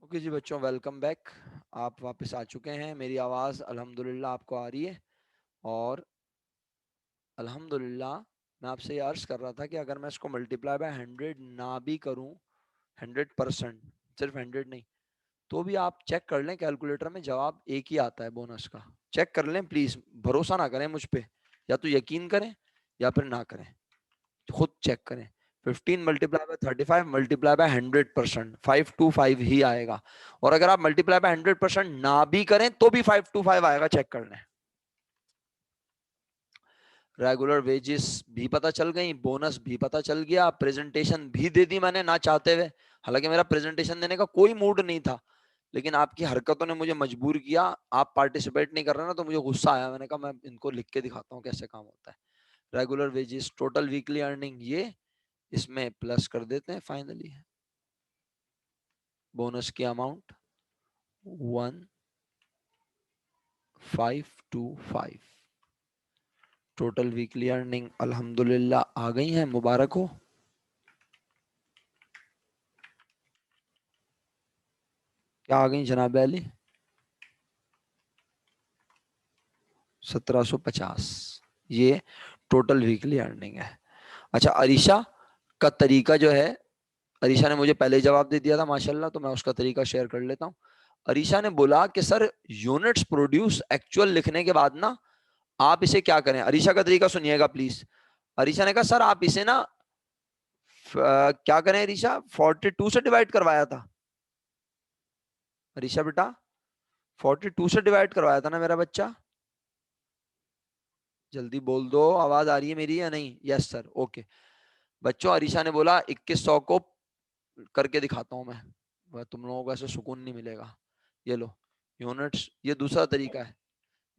Okay जी बच्चों, welcome back. आप वापस आ चुके हैं। मेरी आवाज़ अल्हम्दुलिल्लाह आपको आ रही है। और अल्हम्दुलिल्लाह मैं आपसे ये अर्ज़ कर रहा था कि अगर मैं इसको मल्टीप्लाई बाय 100 ना भी करूं, 100%, सिर्फ 100 नहीं, तो भी आप चेक कर लें कैलकुलेटर में जवाब एक ही आता है बोनस का। चेक कर लें प्लीज़, भरोसा ना करें मुझ पे। या तो यकीन करें या फिर ना करें, खुद चेक करें। 15 मल्टीप्लाई बाय 35 मल्टीप्लाई बाय 100%, 525 ही आएगा। और अगर आप मल्टीप्लाई बाय 100% ना भी करें तो भी 525 आएगा, चेक कर लें। रेगुलर वेजेस भी पता चल गई, बोनस भी पता चल गया, प्रेजेंटेशन भी दे दी मैंने ना चाहते हुए। हालांकि मेरा प्रेजेंटेशन देने का कोई मूड नहीं था, लेकिन आपकी हरकतों ने मुझे मजबूर किया। आप पार्टिसिपेट नहीं कर रहे ना, तो मुझे गुस्सा आया। मैंने कहा मैं इनको लिख के दिखाता हूँ कैसे काम होता है। Regular wages, total weekly earning, ये इसमें प्लस कर देते हैं। फाइनली बोनस की अमाउंट 1525। टोटल वीकली अर्निंग अल्हम्दुलिल्लाह आ गई है, मुबारक हो। क्या आ गई जनाब अली? 1750। ये टोटल वीकली अर्निंग है। अच्छा, अरीशा का तरीका जो है, अरीशा ने मुझे पहले ही जवाब दे दिया था माशाल्लाह, तो मैं उसका तरीका शेयर कर लेता हूँ। अरीशा ने बोला कि सर यूनिट्स प्रोड्यूस एक्चुअल लिखने के बाद ना आप इसे क्या करें। अरीशा का तरीका सुनिएगा प्लीज। अरीशा ने कहा सर आप इसे ना क्या करें अरीशा, 42 से डिवाइड करवाया था। अरीशा बेटा, 42 से डिवाइड करवाया था ना मेरा बच्चा? जल्दी बोल दो, आवाज आ रही है मेरी या नहीं? Yes sir, okay. बच्चों, अरीशा ने बोला 2100 को करके दिखाता हूं मैं, तुम लोगों को ऐसे सुकून नहीं मिलेगा। ये लो यूनिट्स, ये दूसरा तरीका है।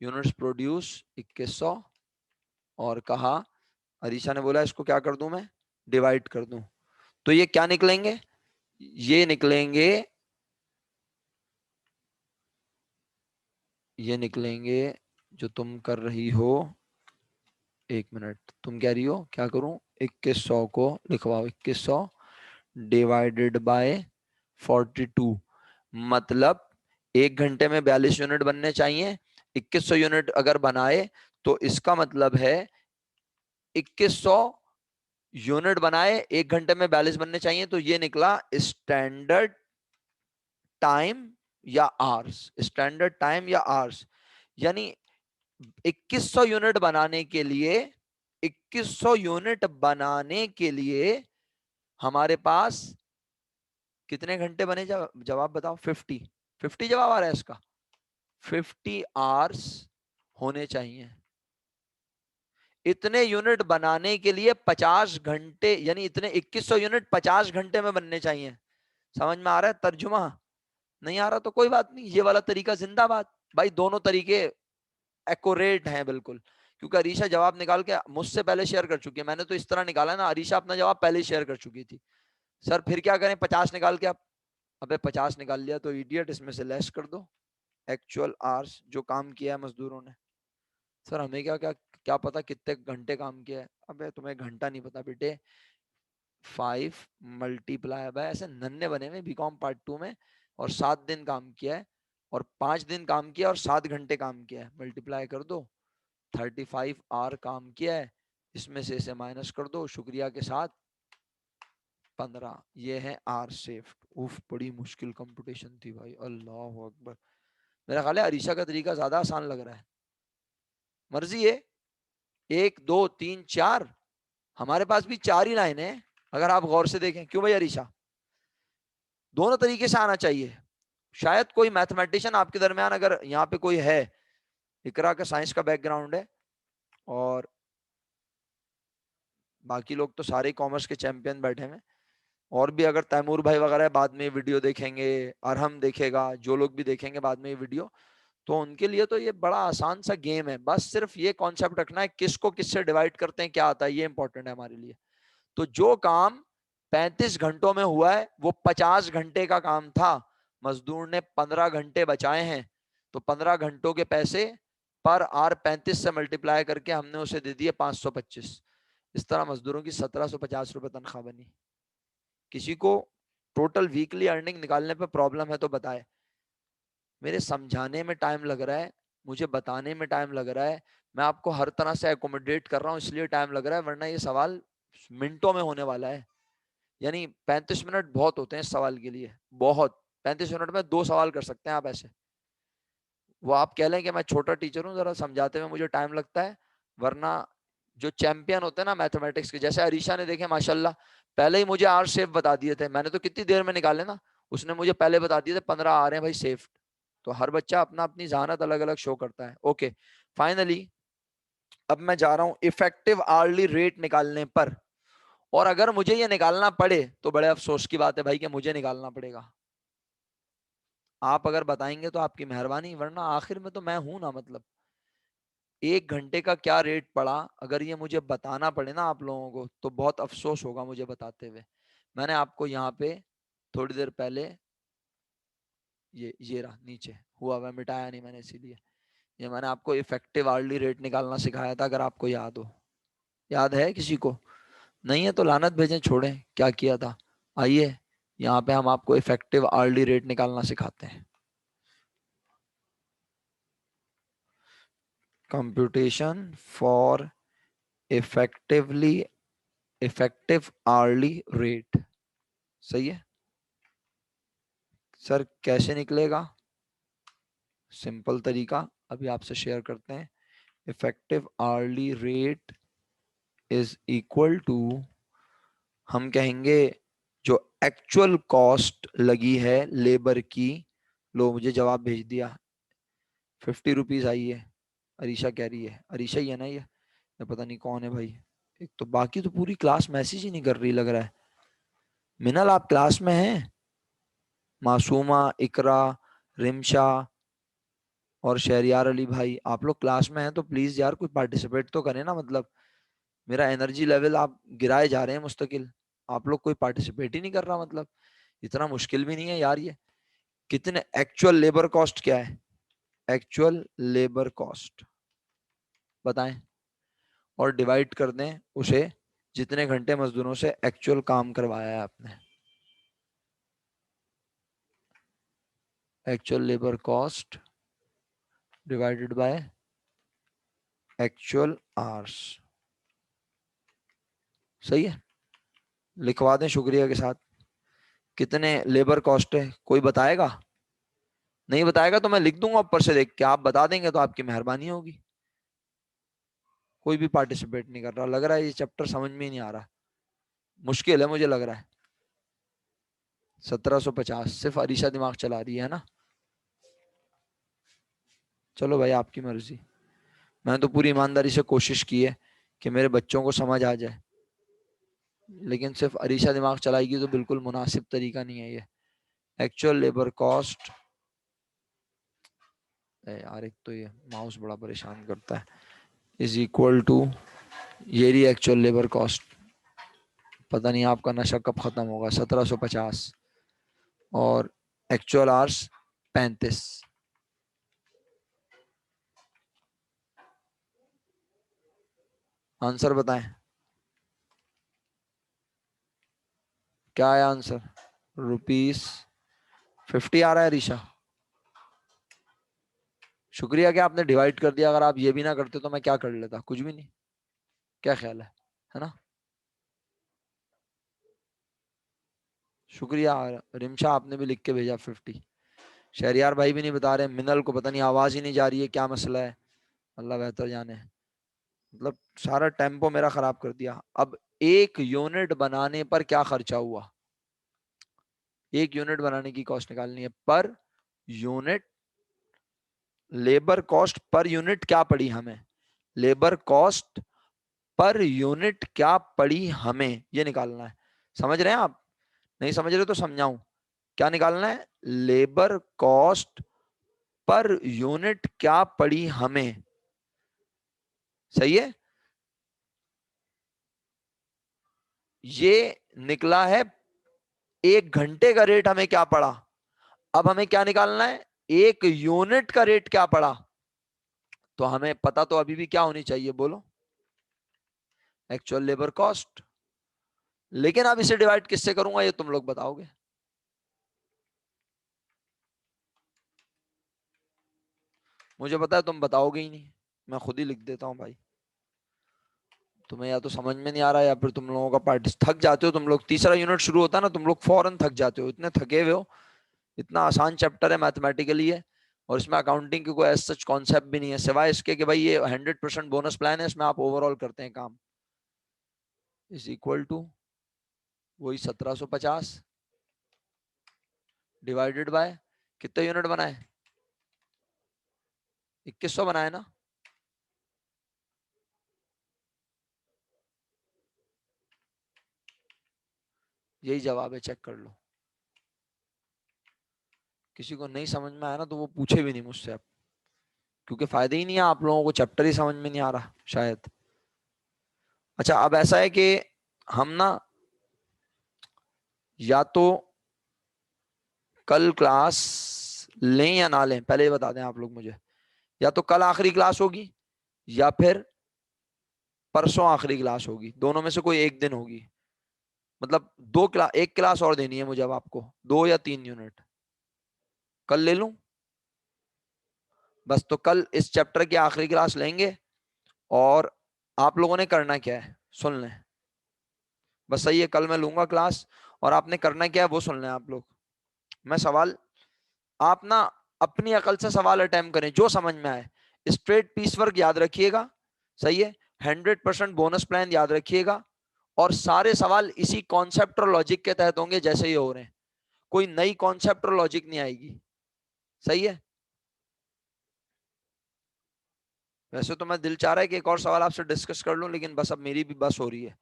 यूनिट्स प्रोड्यूस 2100, और कहा, अरीशा ने बोला इसको क्या कर दूं मैं, डिवाइड कर दूं। तो ये क्या निकलेंगे? ये निकलेंगे, ये निकलेंगे जो तुम कर रही हो। एक मिनट, तुम कह रही हो क्या करूं? 2100 को लिखवाओ, 2100 डिवाइडेड बाय 42। मतलब 1 घंटे में 42 यूनिट बनने चाहिए। 2100 यूनिट अगर बनाए तो इसका मतलब है 2100 यूनिट बनाए, 1 घंटे में 42 बनने चाहिए। तो ये निकला स्टैंडर्ड टाइम या आवर्स, स्टैंडर्ड टाइम या आवर्स। यानी 2100 यूनिट बनाने के लिए, 2100 यूनिट बनाने के लिए हमारे पास कितने घंटे बने? जवाब बताओ। 50 जवाब आ रहा है इसका। 50 आवर्स होने चाहिए। इतने यूनिट बनाने के लिए 50 घंटे, यानी इतने 2100 यूनिट 50 घंटे में बनने चाहिए। समझ में आ रहा है तर्जुमा? नहीं आ रहा तो कोई बात नहीं, ये वाला तरीका जिंदाबाद। भाई दोनों तरीके एक्यूरेट हैं बिल्कुल, क्योंकि अरीशा जवाब निकाल के मुझसे पहले शेयर कर चुकी है। मैंने तो इस तरह निकाला ना, अरीशा अपना जवाब पहले ही शेयर कर चुकी थी। सर फिर क्या करें, 50 निकाल के आप? अबे 50 निकाल लिया तो इडियट, इसमें से लेस कर दो एक्चुअल आवर्स जो काम किया है मजदूरों ने। सर हमें क्या क्या क्या पता कितने घंटे काम किया है? अबे तुम्हें घंटा नहीं पता बेटे। 5 × ऐसे नन्हे बने हुए बीकॉम पार्ट 2 में, और 7 दिन काम किया है, और 5 दिन काम किया और 7 घंटे काम किया है, मल्टीप्लाई कर दो। 35 आवर काम किया है, इसमें से इसे माइनस कर दो शुक्रिया के साथ, 15। ये है आर सेफ्ट। उफ, बड़ी मुश्किल कंपटीशन थी भाई, अल्लाह अकबर। मेरा ख्याल है अरीशा का तरीका ज्यादा आसान लग रहा है। मर्जी है। 1 2 3 4, हमारे पास भी 4 ही लाइन है अगर आप गौर से देखें। क्यों भाई अरीशा? दोनों तरीके से आना चाहिए। शायद कोई मैथमेटिशियन आपके दरमियान अगर यहाँ पे कोई है, इकरा का साइंस का बैकग्राउंड है, और बाकी लोग तो सारे कॉमर्स के चैंपियन बैठे हैं, और भी अगर तैमूर भाई वगैरह बाद में वीडियो देखेंगे, अरहम देखेगा, जो लोग भी देखेंगे बाद में ये वीडियो, तो उनके लिए तो ये बड़ा आसान सा गेम है। बस सिर्फ ये कॉन्सेप्ट रखना है, किसको किससे डिवाइड करते हैं क्या आता है, ये इंपॉर्टेंट है हमारे लिए। तो जो काम 35 घंटों में हुआ है वो 50 घंटे का काम था। मजदूर ने 15 घंटे बचाए हैं, तो 15 घंटों के पैसे पर आर 35 से मल्टीप्लाई करके हमने उसे दे दिए 525। इस तरह मजदूरों की 1750 रुपए तनख्वाह बनी। किसी को टोटल वीकली अर्निंग निकालने पे प्रॉब्लम है तो बताए। मेरे समझाने में टाइम लग रहा है, मुझे बताने में टाइम लग रहा है, मैं आपको हर तरह से एकोमोडेट कर रहा हूँ इसलिए टाइम लग रहा है, वरना ये सवाल मिनटों में होने वाला है। यानी 35 मिनट बहुत होते हैं इस सवाल के लिए, बहुत। 35 मिनट में 2 सवाल कर सकते हैं आप ऐसे। वो आप कह लें कि मैं छोटा टीचर हूँ, जरा समझाते में मुझे टाइम लगता है, वरना जो चैंपियन होते हैं ना मैथमेटिक्स के, जैसे अरीशा ने देखे माशाल्लाह, पहले ही मुझे आर शेप बता दिए थे, मैंने तो कितनी देर में निकाले ना, उसने मुझे पहले बता दिए थे 15 आ रहे हैं भाई सेफ। तो हर बच्चा अपना अपनी जहानत अलग अलग शो करता है। ओके, फाइनली अब मैं जा रहा हूं इफेक्टिव आर्ली रेट निकालने पर। और अगर मुझे ये निकालना पड़े तो बड़े अफसोस की बात है भाई कि मुझे निकालना पड़ेगा। आप अगर बताएंगे तो आपकी मेहरबानी, वरना आखिर में तो मैं हूं ना, मतलब 1 घंटे का क्या रेट पड़ा, अगर ये मुझे बताना पड़े ना आप लोगों को तो बहुत अफसोस होगा मुझे बताते हुए। मैंने आपको यहाँ पे थोड़ी देर पहले ये रहा नीचे हुआ हुआ, मिटाया नहीं मैंने इसीलिए। ये मैंने आपको इफेक्टिव आर्ली रेट निकालना सिखाया था, अगर आपको याद हो। याद है किसी को? नहीं है तो लानत भेजें, छोड़ें, क्या किया था। आइए यहाँ पे हम आपको इफेक्टिव आर्ली रेट निकालना सिखाते हैं। Computation for effectively effective early rate. सही है सर, कैसे निकलेगा? सिंपल तरीका अभी आपसे शेयर करते हैं। Effective early rate is equal to, हम कहेंगे जो एक्चुअल कॉस्ट लगी है लेबर की। लो मुझे जवाब भेज दिया, 50 रुपीज आई है। अरीशा कह रही है, अरीशा ही है ना ये पता नहीं कौन है भाई। एक तो बाकी तो पूरी क्लास मैसेज ही नहीं कर रही लग रहा है। मिनल आप क्लास में हैं? मासूमा, इकरा, रिमशा और शहरियार अली भाई, आप लोग क्लास में हैं तो प्लीज यार कोई पार्टिसिपेट तो करें ना। मतलब मेरा एनर्जी लेवल आप गिराए जा रहे हैं मुस्तकिल, आप लोग कोई पार्टिसिपेट ही नहीं कर रहा। मतलब इतना मुश्किल भी नहीं है यार ये। कितने एक्चुअल लेबर कॉस्ट क्या है? एक्चुअल लेबर कॉस्ट बताएं, और डिवाइड कर दें उसे जितने घंटे मजदूरों से एक्चुअल काम करवाया है आपने। Actual labour cost divided by actual hours. सही है, लिखवा दें शुक्रिया के साथ। कितने लेबर कॉस्ट है, कोई बताएगा? नहीं बताएगा तो मैं लिख दूंगा ऊपर से देख के, आप बता देंगे तो आपकी मेहरबानी होगी। कोई भी पार्टिसिपेट नहीं कर रहा, लग रहा है ये चैप्टर समझ में ही नहीं आ रहा, मुश्किल है मुझे लग रहा है। 1750 सिर्फ अरीशा दिमाग चला रही है ना। चलो भाई आपकी मर्जी, मैंने तो पूरी ईमानदारी से कोशिश की है कि मेरे बच्चों को समझ आ जाए, लेकिन सिर्फ अरीशा दिमाग चलाएगी तो बिल्कुल मुनासिब तरीका नहीं है ये। एक्चुअल लेबर कॉस्ट, यार एक तो ये माउस बड़ा परेशान करता है, इज इक्वल टू, ये रही एक्चुअल लेबर कॉस्ट। पता नहीं आपका नशा कब खत्म होगा। 1750 और एक्चुअल आवर्स 35। आंसर बताएं, क्या है आंसर? ₹50 आ रहा है ऋषा। शुक्रिया कि आपने डिवाइड कर दिया, अगर आप ये भी ना करते तो मैं क्या कर लेता, कुछ भी नहीं। क्या ख्याल है ना? शुक्रिया रिमशा, आपने भी लिख के भेजा 50। शहरियार भाई भी नहीं बता रहे, मिनल को पता नहीं आवाज ही नहीं जा रही है, क्या मसला है, अल्लाह बेहतर जाने। मतलब सारा टेम्पो मेरा खराब कर दिया। अब 1 यूनिट बनाने पर क्या खर्चा हुआ? 1 यूनिट बनाने की कॉस्ट निकालनी है, per unit labour cost per unit क्या पड़ी हमें, लेबर कॉस्ट पर यूनिट क्या पड़ी हमें, ये निकालना है। समझ रहे हैं आप? नहीं समझ रहे तो समझाऊं, क्या निकालना है? लेबर कॉस्ट पर यूनिट क्या पड़ी हमें। सही है, ये निकला है 1 घंटे का रेट हमें क्या पड़ा। अब हमें क्या निकालना है? 1 यूनिट का रेट क्या पड़ा। तो हमें पता तो अभी भी क्या होनी चाहिए, बोलो? Actual labour cost. लेकिन अब इसे डिवाइड किससे करूंगा ये तुम लोग बताओगे। मुझे पता है तुम बताओगे ही नहीं, मैं खुद ही लिख देता हूँ भाई। तुम्हें या तो समझ में नहीं आ रहा है, या फिर तुम लोगों का पार्ट थक जाते हो। तुम लोग तीसरा यूनिट शुरू होता है ना, तुम लोग फौरन थक जाते हो, इतने थके हुए हो। इतना आसान चैप्टर है, मैथमेटिकली है, और इसमें अकाउंटिंग की कोई सच कॉन्सेप्ट भी नहीं है, सिवाय इसके कि भाई ये 100% बोनस प्लान है, इसमें आप ओवरऑल करते हैं काम। इज इक्वल टू वही 1750 डिवाइडेड बाय कितने यूनिट बनाए, 2100 बनाए ना। यही जवाब है, चेक कर लो। किसी को नहीं समझ में आया ना तो वो पूछे भी नहीं मुझसे अब, क्योंकि फायदा ही नहीं है, आप लोगों को चैप्टर ही समझ में नहीं आ रहा शायद। अच्छा, अब ऐसा है कि हम ना, या तो कल क्लास लें या ना लें, पहले ये बता दें आप लोग मुझे। या तो कल आखिरी क्लास होगी, या फिर परसों आखिरी क्लास होगी, दोनों में से कोई एक दिन होगी। मतलब दो क्लास, एक क्लास और देनी है मुझे अब आपको, 2 या 3 यूनिट। कल ले लूं? बस, तो कल इस चैप्टर की आखिरी क्लास लेंगे। और आप लोगों ने करना क्या है सुन लें, बस सही है, कल मैं लूंगा क्लास, और आपने करना क्या है वो सुन लें आप लोग। मैं सवाल, आप ना अपनी अकल से सवाल अटेम्प्ट करें जो समझ में आए। स्ट्रेट पीस वर्क याद रखिएगा, सही है। 100% बोनस प्लान याद रखिएगा, और सारे सवाल इसी कॉन्सेप्ट और लॉजिक के तहत होंगे जैसे ये हो रहे हैं। कोई नई कॉन्सेप्ट और लॉजिक नहीं आएगी, सही है। वैसे तो मैं दिल चाह रहा है कि एक और सवाल आपसे डिस्कस कर लूं, लेकिन बस अब मेरी भी बस हो रही है।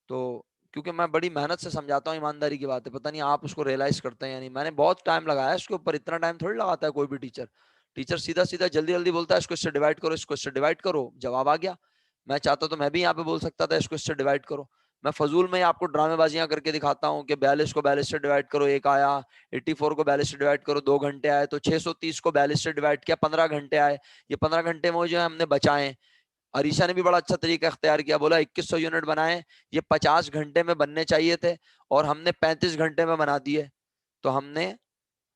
तो क्योंकि मैं बड़ी मेहनत से समझाता हूँ, ईमानदारी की बात है, पता नहीं आप उसको रियलाइज करते हैं या नहीं। मैंने बहुत टाइम लगाया है इसके ऊपर, इतना टाइम थोड़ी लगाता है कोई भी टीचर। टीचर सीधा सीधा जल्दी जल्दी बोलता है, इसको इससे डिवाइड करो, इसको इससे डिवाइड करो, जवाब आ गया। मैं चाहता तो मैं भी यहाँ पे बोल सकता था इसको इससे डिवाइड करो। मैं फजूल में आपको ड्रामेबाजियां करके दिखाता हूँ कि 42 को 42 से डिवाइड करो, एक आया। 84 को 42 से डिवाइड करो, 2 घंटे आए। तो 630 को 42 से डिवाइड किया, 15 घंटे आए। ये 15 घंटे में जो है हमने बचाए। अरीशा ने भी बड़ा अच्छा तरीका अख्तियार किया, बोला 2100 यूनिट बनाए, ये 50 घंटे में बनने चाहिए थे, और हमने 35 घंटे में बना दिए। तो हमने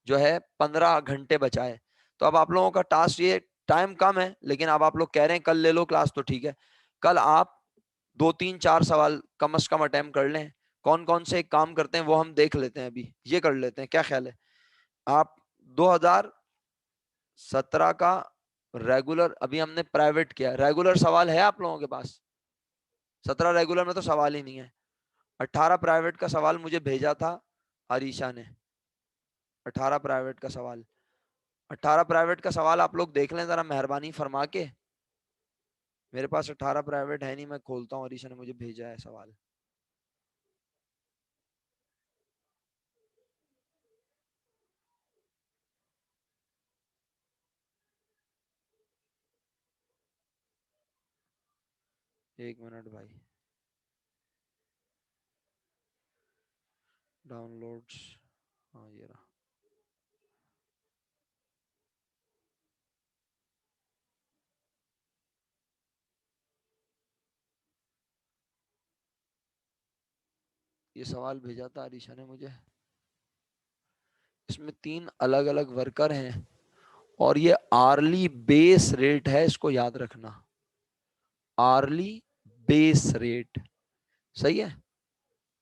जो है 15 घंटे बचाए। तो अब आप लोगों का टास्क ये, टाइम कम है, लेकिन अब आप लोग कह रहे हैं कल ले लो क्लास, तो ठीक है। कल आप 2 3 4 सवाल कम से कम अटेम्प्ट कर लें। कौन कौन से एक काम करते हैं वो हम देख लेते हैं, अभी ये कर लेते हैं, क्या ख्याल है? आप 2017 का रेगुलर, अभी हमने प्राइवेट किया, रेगुलर सवाल है आप लोगों के पास? 17 रेगुलर में तो सवाल ही नहीं है। 18 प्राइवेट का सवाल मुझे भेजा था अरीशा ने। 18 प्राइवेट का सवाल, 18 प्राइवेट का सवाल आप लोग देख लें जरा, मेहरबानी फरमा के। मेरे पास 18 प्राइवेट है नहीं, मैं खोलता हूँ, अरीशा ने मुझे भेजा है सवाल। एक मिनट भाई, डाउनलोड्स, हाँ ये रहा। ये सवाल भेजा था अरीशा ने मुझे। इसमें 3 अलग अलग वर्कर हैं, और ये आर्ली बेस रेट है, इसको याद रखना। आर्ली बेस रेट, सही है।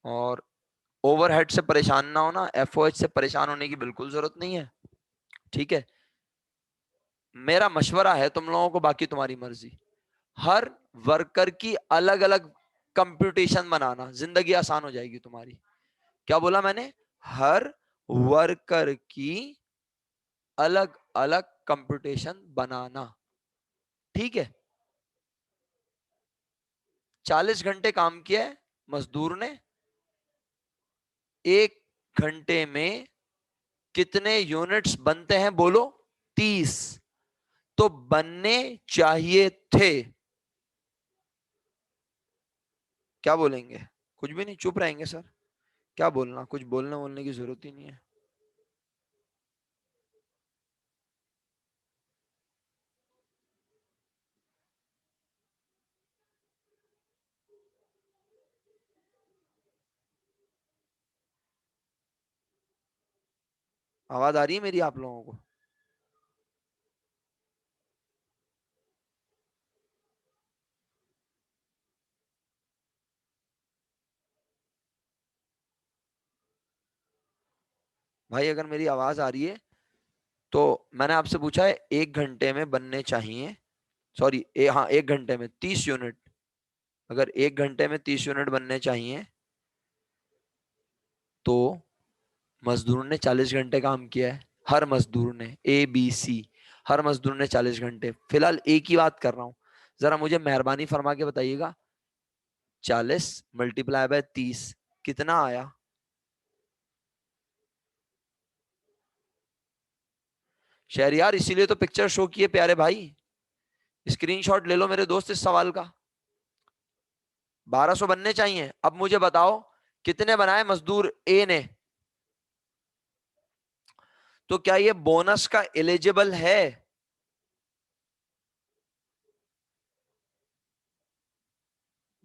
और ओवरहेड से परेशान ना होना, एफओएच से परेशान होने की बिल्कुल जरूरत नहीं है, ठीक है। मेरा मशवरा है तुम लोगों को, बाकी तुम्हारी मर्जी। हर वर्कर की अलग अलग कंप्यूटेशन बनाना, जिंदगी आसान हो जाएगी तुम्हारी। क्या बोला मैंने? हर वर्कर की अलग अलग कंप्यूटेशन बनाना, ठीक है। 40 घंटे काम किया है मजदूर ने, 1 घंटे में कितने यूनिट्स बनते हैं बोलो? 30। तो बनने चाहिए थे, क्या बोलेंगे? कुछ भी नहीं, चुप रहेंगे सर? क्या बोलना, कुछ बोलने बोलने की जरूरत ही नहीं है। आवाज आ रही है मेरी आप लोगों को? भाई अगर मेरी आवाज आ रही है तो मैंने आपसे पूछा है 1 घंटे में बनने चाहिए, सॉरी हाँ 1 घंटे में 30 यूनिट। अगर 1 घंटे में 30 यूनिट बनने चाहिए तो मजदूर ने 40 घंटे काम किया है। हर मजदूर ने, ABC, हर मजदूर ने 40 घंटे। फिलहाल एक ही बात कर रहा हूं, जरा मुझे मेहरबानी फरमा के बताइएगा, 40 × 30 कितना आया? शहरियार इसीलिए तो पिक्चर शो किए प्यारे भाई, स्क्रीनशॉट ले लो मेरे दोस्त इस सवाल का। 1200 बनने चाहिए। अब मुझे बताओ कितने बनाए मजदूर ए ने, तो क्या ये बोनस का एलिजिबल है?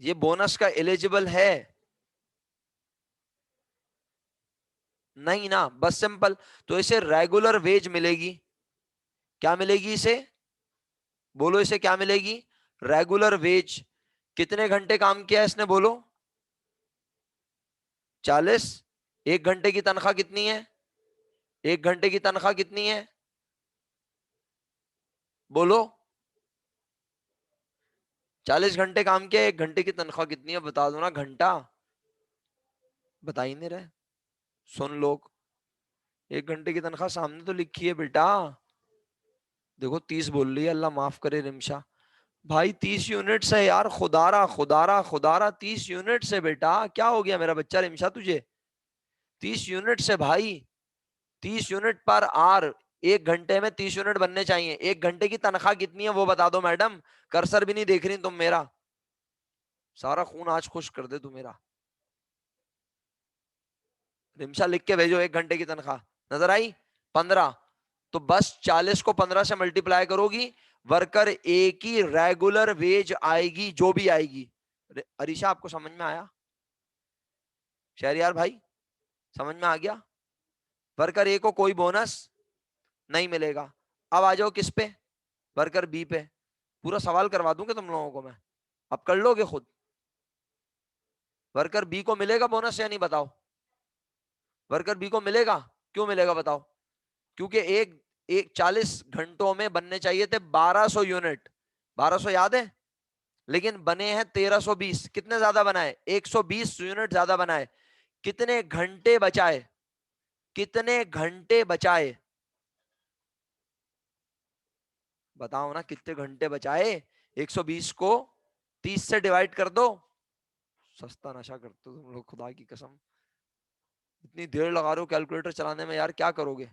ये बोनस का एलिजिबल है? नहीं ना, बस सिंपल। तो इसे रेगुलर वेज मिलेगी। क्या मिलेगी इसे? बोलो इसे क्या मिलेगी? Regular wage. कितने घंटे काम किया इसने बोलो? 40। 1 घंटे की तनख्वाह कितनी है? 1 घंटे की तनख्वाह कितनी है? बोलो। 40 घंटे काम किया, 1 घंटे की तनख्वाह कितनी है बता दो ना, घंटा। बता ही नहीं रहे। सुन लोग, 1 घंटे की तनख्वाह सामने तो लिखी है बेटा। देखो 30 बोल रही है, अल्लाह माफ करे रिमशा। भाई 30 यूनिट्स है यार, खुदारा खुदारा खुदारा 30 यूनिट्स है बेटा। क्या हो गया मेरा बच्चा रिमशा तुझे? 30 यूनिट्स है भाई। 30 यूनिट पर आर। 1 घंटे में 30 यूनिट बनने चाहिए। 1 घंटे की तनख्वाह कितनी है वो बता दो मैडम। कर्सर भी नहीं देख रही तुम मेरा, सारा खून आज खुश कर दे तू मेरा। रिमशा लिख के भेजो 1 घंटे की तनख्वाह। नजर आई? 15। तो बस 40 को 15 से मल्टीप्लाई करोगी, वर्कर ए की रेगुलर वेज आएगी जो भी आएगी। अरीशा आपको समझ में आया? शहरियार भाई समझ में आ गया? वर्कर ए को कोई बोनस नहीं मिलेगा। अब आ जाओ किस पे? वर्कर बी पे। पूरा सवाल करवा दूंगा तुम लोगों को मैं, अब कर लोगे खुद। वर्कर बी को मिलेगा बोनस या नहीं बताओ? वर्कर बी को मिलेगा। क्यों मिलेगा बताओ? क्योंकि एक एक 40 घंटों में बनने चाहिए थे 1200 यूनिट। 1200 याद है? लेकिन बने हैं 1320। कितने ज्यादा बनाए? 120 यूनिट ज्यादा बनाए। कितने घंटे बचाए? कितने घंटे बचाए? बताओ ना कितने घंटे बचाए। 120 को 30 से डिवाइड कर दो। सस्ता नशा करते हो तुम लोग, खुदा की कसम। इतनी देर लगा रहे हो कैलकुलेटर चलाने में यार, क्या करोगे?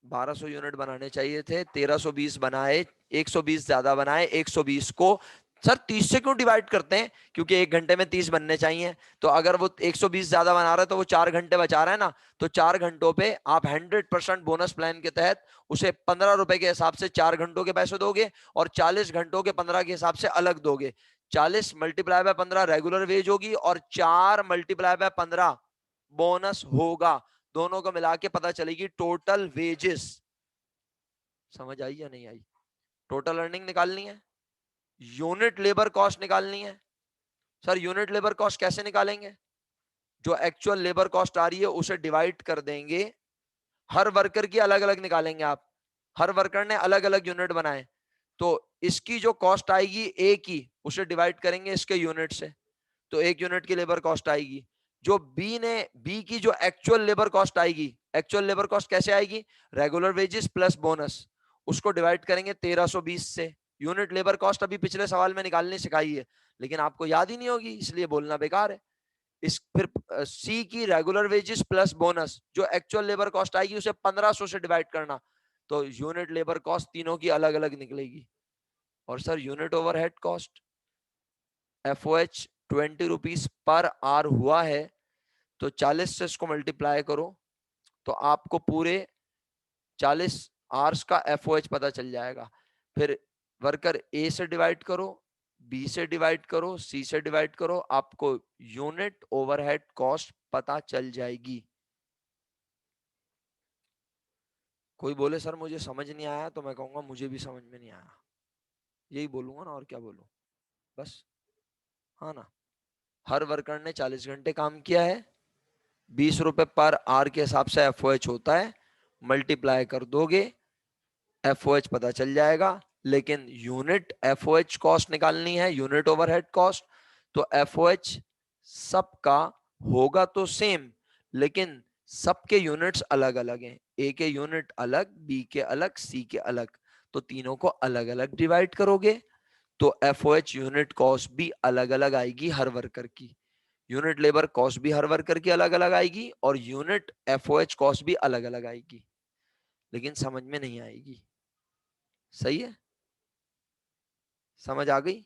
1200 यूनिट बनाने चाहिए थे, 1320 बनाए। 120 ज्यादा बनाए। 120 को सर 30 से क्यों डिवाइड करते हैं? क्योंकि 1 घंटे में 30 बनने चाहिए। तो अगर वो 120 ज्यादा बना रहा है तो वो 4 घंटे बचा रहा है ना। तो 4 घंटों पे आप 100% बोनस प्लान के तहत उसे 15 रुपए के हिसाब से 4 घंटों के पैसे दोगे, और 40 घंटों के 15 के हिसाब से अलग दोगे। 40 मल्टीप्लाई बाय 15 रेगुलर वेज होगी, और 4 मल्टीप्लाई बाय 15 बोनस होगा। दोनों को मिला के पता चलेगी टोटल वेजेस। समझ आई या नहीं आई? टोटल अर्निंग निकालनी है, यूनिट लेबर कॉस्ट निकालनी है। सर यूनिट लेबर कॉस्ट कैसे निकालेंगे? जो एक्चुअल लेबर कॉस्ट आ रही है उसे डिवाइड कर देंगे। हर वर्कर की अलग अलग निकालेंगे आप। हर वर्कर ने अलग अलग यूनिट बनाए, तो इसकी जो कॉस्ट आएगी ए की, उसे डिवाइड करेंगे इसके यूनिट से। तो 1 यूनिट की लेबर कॉस्ट आएगी। जो बी की जो एक्चुअल लेबर कॉस्ट आएगी, एक्चुअल लेबर कॉस्ट कैसे आएगी? रेगुलर वेजेस प्लस बोनस, उसको डिवाइड करेंगे 1320 से। यूनिट लेबर कॉस्ट अभी पिछले सवाल में निकालनी सिखाई है, लेकिन आपको याद ही नहीं होगी इसलिए बोलना बेकार है। इस फिर सी की रेगुलर वेजेस प्लस बोनस, जो एक्चुअल लेबर कॉस्ट आएगी उसे 1500 से डिवाइड करना। तो यूनिट लेबर कॉस्ट तीनों की अलग अलग निकलेगी। और sir unit overhead cost, FOH 20 rupees per hour हुआ है, तो 40 से इसको मल्टीप्लाई करो, तो आपको पूरे 40 आवर्स का FOH पता चल जाएगा। फिर वर्कर ए से डिवाइड करो, बी से डिवाइड करो, सी से डिवाइड करो, आपको यूनिट ओवरहेड कॉस्ट पता चल जाएगी। कोई बोले सर मुझे समझ नहीं आया, तो मैं कहूंगा मुझे भी समझ में नहीं आया। यही बोलूंगा ना, और क्या बोलूं? बस। हाँ ना। हर वर्कर ने 40 घंटे काम किया है, ₹20 पर आर के हिसाब से FOH होता है, मल्टीप्लाई कर दोगे, FOH पता चल जाएगा। लेकिन यूनिट FOH कॉस्ट निकालनी है, यूनिट ओवरहेड कॉस्ट। तो FOH सबका होगा तो सेम, लेकिन सबके यूनिट्स अलग अलग हैं। ए के यूनिट अलग, बी के अलग, सी के अलग। तो तीनों को अलग अलग डिवाइड करोगे तो FOH यूनिट कॉस्ट भी अलग अलग आएगी हर वर्कर की। यूनिट लेबर कॉस्ट भी हर वर्कर की अलग अलग आएगी और यूनिट FOH कॉस्ट भी अलग अलग आएगी, लेकिन समझ में नहीं आएगी। सही है? समझ आ गई?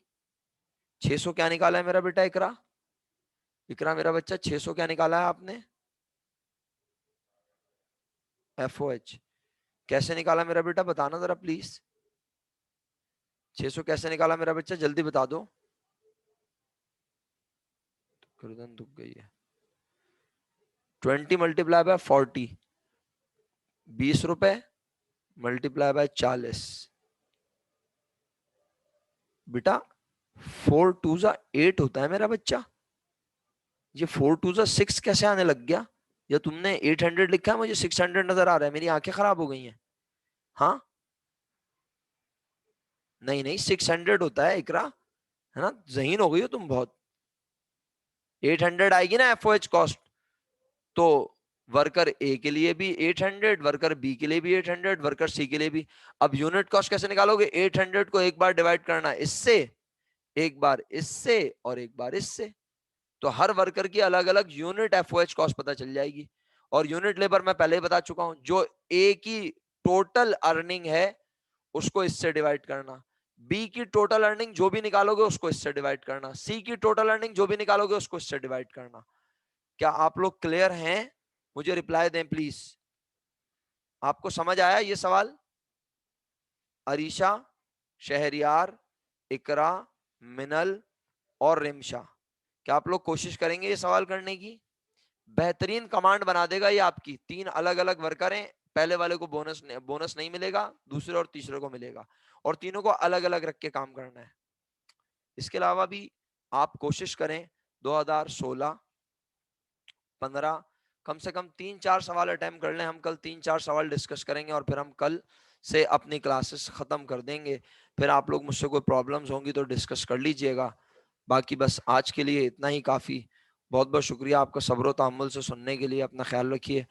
600 क्या निकाला है मेरा बेटा इकरा? इकरा मेरा बच्चा 600 क्या निकाला है आपने? FOH कैसे निकाला मेरा बेटा, बताना जरा प्लीज। 600 कैसे निकाला मेरा बच्चा, जल्दी बता दो। गर्दन दुख गई है। 20 मल्टीप्लाई बाय 40, ₹20 मल्टीप्लाई बाय 40। बेटा 4 2 8 होता है मेरा बच्चा। ये 4 2 6 कैसे आने लग गया? या तुमने 800 लिखा है, मुझे 600 नजर आ रहा है, मेरी आंखें खराब हो गई हैं। हाँ, नहीं नहीं, 600 होता है इकरा, है ना? जहीन हो गई हो तुम बहुत। 800 आएगी ना FOH कॉस्ट, तो वर्कर ए के लिए भी 800, वर्कर बी के लिए भी 800, वर्कर सी के लिए भी। अब यूनिट कॉस्ट कैसे निकालोगे? 800 को एक बार डिवाइड करना इससे, एक बार इससे और एक बार इससे। तो हर वर्कर की अलग अलग यूनिट FOH कॉस्ट पता चल जाएगी। और यूनिट लेबर मैं पहले ही बता चुका हूं, जो ए की टोटल अर्निंग है उसको इससे डिवाइड करना, बी की टोटल अर्निंग जो भी निकालोगे उसको इससे डिवाइड करना, सी की टोटल अर्निंग जो भी निकालोगे उसको इससे डिवाइड करना। क्या आप लोग क्लियर हैं? मुझे रिप्लाई दें प्लीज। आपको समझ आया ये सवाल? अरीशा, शहरियार, इकरा, मिनल और रिमशा, क्या आप लोग कोशिश करेंगे ये सवाल करने की? बेहतरीन कमांड बना देगा ये आपकी। 3 अलग अलग वर्कर हैं, पहले वाले को बोनस नहीं मिलेगा, दूसरे और तीसरे को मिलेगा, और तीनों को अलग अलग रख के काम करना है। इसके अलावा भी आप कोशिश करें 2016 15 कम से कम 3 4 सवाल अटेम्प्ट कर लें। हम कल 3 4 सवाल डिस्कस करेंगे और फिर हम कल से अपनी क्लासेस खत्म कर देंगे। फिर आप लोग मुझसे कोई प्रॉब्लम्स होंगी तो डिस्कस कर लीजिएगा। बाकी बस आज के लिए इतना ही काफ़ी। बहुत बहुत शुक्रिया आपका सब्र तहम्मुल से सुनने के लिए। अपना ख्याल रखिए।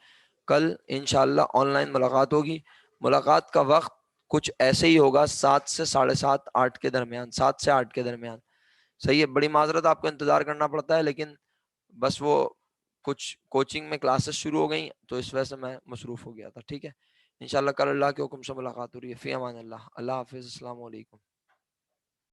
कल इंशाल्लाह ऑनलाइन मुलाकात होगी। मुलाकात का वक्त कुछ ऐसे ही होगा, 7 से 7:30 8 के दरमियान, 7 से 8 के दरमियान। सही है? बड़ी माजरत, आपको इंतजार करना पड़ता है, लेकिन बस वो कुछ कोचिंग में क्लासेस शुरू हो गई तो इस वजह से मैं मसरूफ हो गया था। ठीक है? इंशाल्लाह कल अल्लाह के हुक्म से मुलाकात हो रही है। फी अमान अल्लाह। अल्लाह हाफिज़। अस्सलाम वालेकुम।